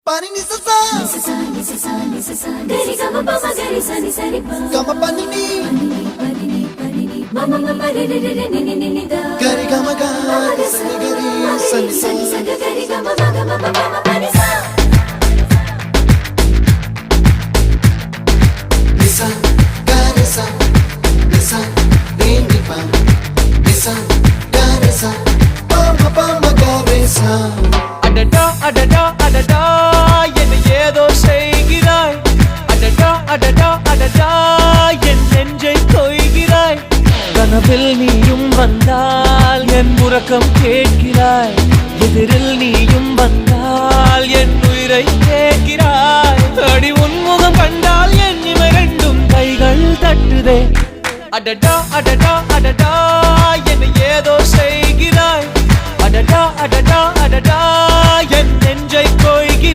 Pani ni sa sa gari ga ma pa ma gari sa ni sa ri pa ga ma pa ni ma ma ma ma re re re ni ni ni da gari ga ma ga sa ni gari sa ni sa gari ga ma ga ma pa ma pa ni sa ni sa gari sa re ni pa ni sa gari sa pa ma gari sa adada adada adada என்ன ஏதோ செய்கிறாய் adada adada adada என் நெஞ்சை கொய்கிறாய் கனவில் நீயும் வந்தால் என் உறக்கம் கேட்கிறாய் எதிரில் நீயும் வந்தால் என் உயிரை கேட்கிறாய் அடி உன்முகம் கண்டால் என் இமை ரெண்டும் கைகள் தட்டுதே adada adada adada என்ன ஏதோ செய்கிறாய் adada adada adada என் நெஞ்சை கொய்கிறாய்